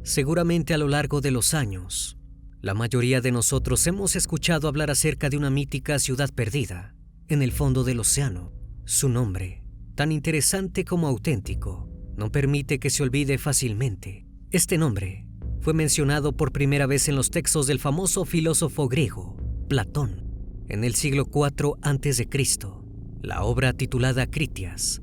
Seguramente a lo largo de los años, la mayoría de nosotros hemos escuchado hablar acerca de una mítica ciudad perdida en el fondo del océano. Su nombre, tan interesante como auténtico, no permite que se olvide fácilmente. Este nombre fue mencionado por primera vez en los textos del famoso filósofo griego, Platón, en el siglo IV a.C. La obra titulada Critias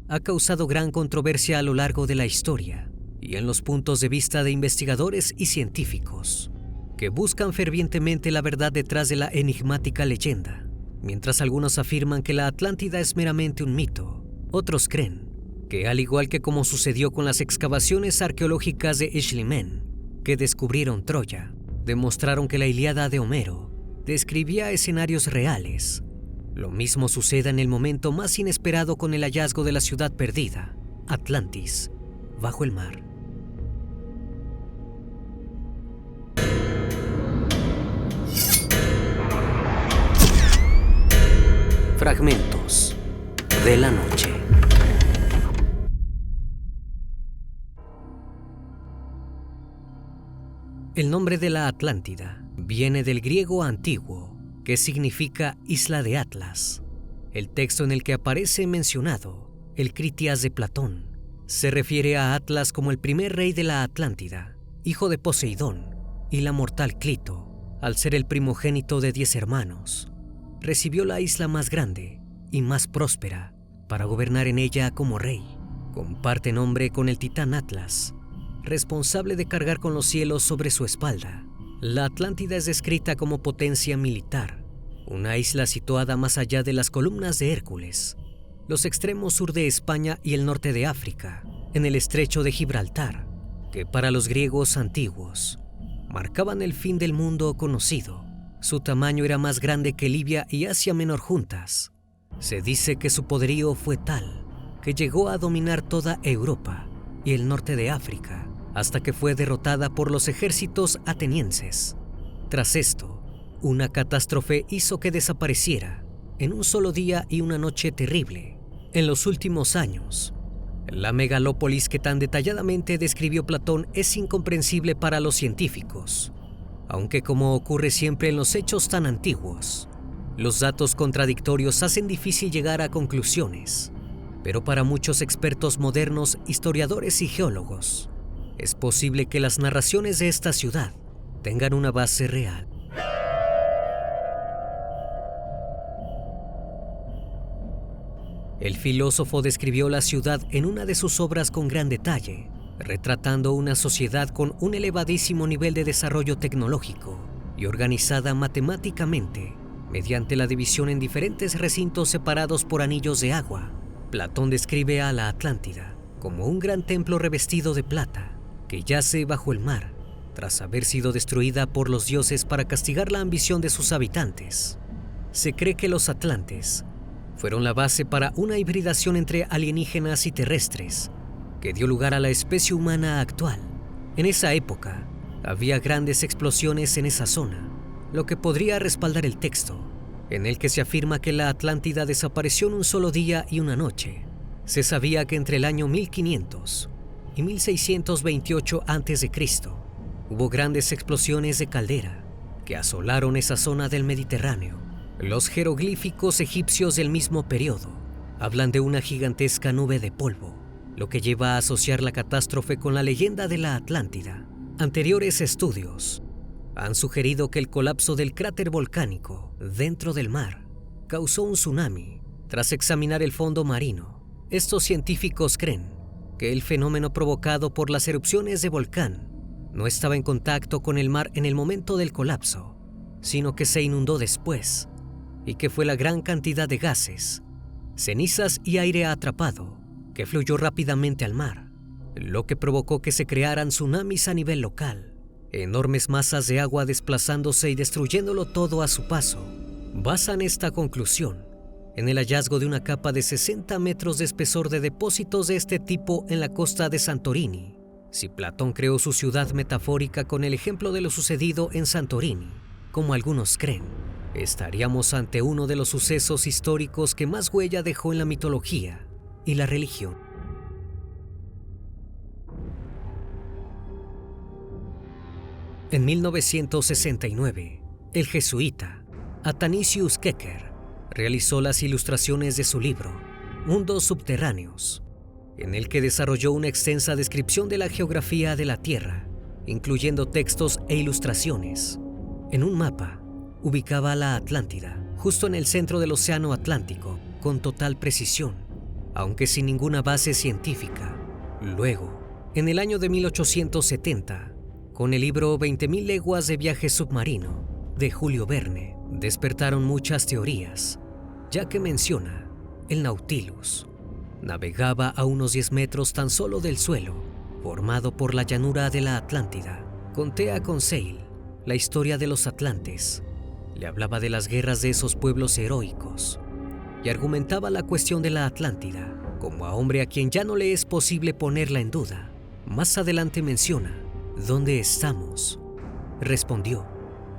ha causado gran controversia a lo largo de la historia y en los puntos de vista de investigadores y científicos que buscan fervientemente la verdad detrás de la enigmática leyenda. Mientras algunos afirman que la Atlántida es meramente un mito, otros creen que, al igual que como sucedió con las excavaciones arqueológicas de Ishlimen, que descubrieron Troya, demostraron que la Ilíada de Homero describía escenarios reales. Lo mismo sucede en el momento más inesperado con el hallazgo de la ciudad perdida, Atlantis, bajo el mar. Fragmentos de la noche. El nombre de la Atlántida viene del griego antiguo, que significa Isla de Atlas. El texto en el que aparece mencionado, el Critias de Platón, se refiere a Atlas como el primer rey de la Atlántida, hijo de Poseidón y la mortal Clito. Al ser el primogénito de 10 hermanos, recibió la isla más grande y más próspera para gobernar en ella como rey. Comparte nombre con el titán Atlas, responsable de cargar con los cielos sobre su espalda. La Atlántida es descrita como potencia militar, una isla situada más allá de las columnas de Hércules, los extremos sur de España y el norte de África, en el estrecho de Gibraltar, que para los griegos antiguos marcaban el fin del mundo conocido. Su tamaño era más grande que Libia y Asia Menor juntas. Se dice que su poderío fue tal que llegó a dominar toda Europa y el norte de África, hasta que fue derrotada por los ejércitos atenienses. Tras esto, una catástrofe hizo que desapareciera en un solo día y una noche terrible. En los últimos años, la megalópolis que tan detalladamente describió Platón es incomprensible para los científicos, aunque como ocurre siempre en los hechos tan antiguos, los datos contradictorios hacen difícil llegar a conclusiones. Pero para muchos expertos modernos, historiadores y geólogos, es posible que las narraciones de esta ciudad tengan una base real. El filósofo describió la ciudad en una de sus obras con gran detalle, retratando una sociedad con un elevadísimo nivel de desarrollo tecnológico y organizada matemáticamente mediante la división en diferentes recintos separados por anillos de agua. Platón describe a la Atlántida como un gran templo revestido de plata que yace bajo el mar tras haber sido destruida por los dioses para castigar la ambición de sus habitantes. Se cree que los atlantes fueron la base para una hibridación entre alienígenas y terrestres que dio lugar a la especie humana actual. En esa época, había grandes explosiones en esa zona, lo que podría respaldar el texto, en el que se afirma que la Atlántida desapareció en un solo día y una noche. Se sabía que entre el año 1500 y 1628 a.C. hubo grandes explosiones de caldera que asolaron esa zona del Mediterráneo. Los jeroglíficos egipcios del mismo periodo hablan de una gigantesca nube de polvo, lo que lleva a asociar la catástrofe con la leyenda de la Atlántida. Anteriores estudios han sugerido que el colapso del cráter volcánico dentro del mar causó un tsunami. Tras examinar el fondo marino, estos científicos creen que el fenómeno provocado por las erupciones de volcán no estaba en contacto con el mar en el momento del colapso, sino que se inundó después, y que fue la gran cantidad de gases, cenizas y aire atrapado que fluyó rápidamente al mar, lo que provocó que se crearan tsunamis a nivel local, enormes masas de agua desplazándose y destruyéndolo todo a su paso. Basan esta conclusión en el hallazgo de una capa de 60 metros de espesor de depósitos de este tipo en la costa de Santorini. Si Platón creó su ciudad metafórica con el ejemplo de lo sucedido en Santorini, como algunos creen, estaríamos ante uno de los sucesos históricos que más huella dejó en la mitología y la religión. En 1969, el jesuita Athanasius Kecker realizó las ilustraciones de su libro Mundos Subterráneos, en el que desarrolló una extensa descripción de la geografía de la Tierra, incluyendo textos e ilustraciones. En un mapa, ubicaba a la Atlántida, justo en el centro del Océano Atlántico, con total precisión, aunque sin ninguna base científica. Luego, en el año de 1870, con el libro 20.000 leguas de viaje submarino, de Julio Verne, despertaron muchas teorías, ya que menciona el Nautilus. Navegaba a unos 10 metros tan solo del suelo, formado por la llanura de la Atlántida. Contea con Conseil la historia de los atlantes. Le hablaba de las guerras de esos pueblos heroicos y argumentaba la cuestión de la Atlántida como a hombre a quien ya no le es posible ponerla en duda. Más adelante menciona: ¿dónde estamos?, respondió,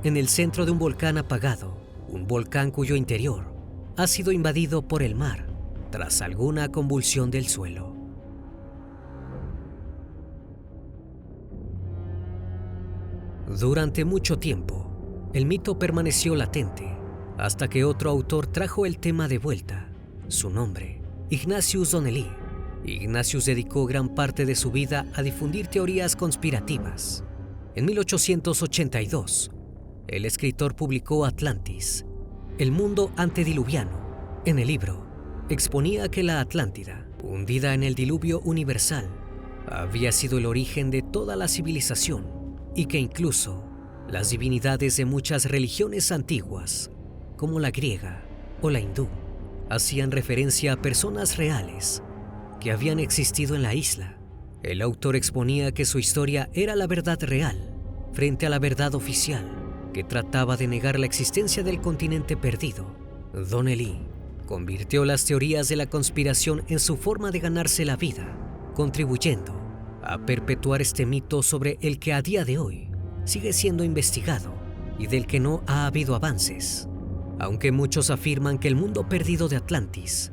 en el centro de un volcán apagado, un volcán cuyo interior ha sido invadido por el mar tras alguna convulsión del suelo. Durante mucho tiempo, el mito permaneció latente, hasta que otro autor trajo el tema de vuelta. Su nombre, Ignatius Donnelly. Ignatius dedicó gran parte de su vida a difundir teorías conspirativas. En 1882, el escritor publicó Atlantis, el mundo antediluviano. En el libro, exponía que la Atlántida, hundida en el diluvio universal, había sido el origen de toda la civilización y que incluso las divinidades de muchas religiones antiguas, como la griega o la hindú, hacían referencia a personas reales que habían existido en la isla. El autor exponía que su historia era la verdad real frente a la verdad oficial, que trataba de negar la existencia del continente perdido. Donnelly convirtió las teorías de la conspiración en su forma de ganarse la vida, contribuyendo a perpetuar este mito sobre el que a día de hoy sigue siendo investigado y del que no ha habido avances. Aunque muchos afirman que el mundo perdido de Atlantis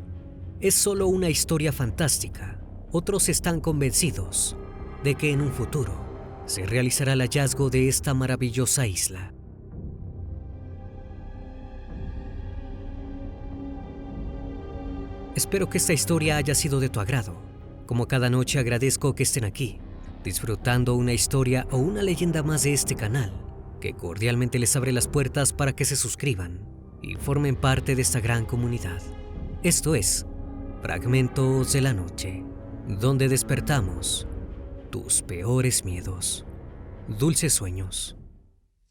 es solo una historia fantástica, otros están convencidos de que en un futuro se realizará el hallazgo de esta maravillosa isla. Espero que esta historia haya sido de tu agrado. Como cada noche agradezco que estén aquí, disfrutando una historia o una leyenda más de este canal, que cordialmente les abre las puertas para que se suscriban y formen parte de esta gran comunidad. Esto es Fragmentos de la Noche, donde despertamos tus peores miedos. Dulces sueños.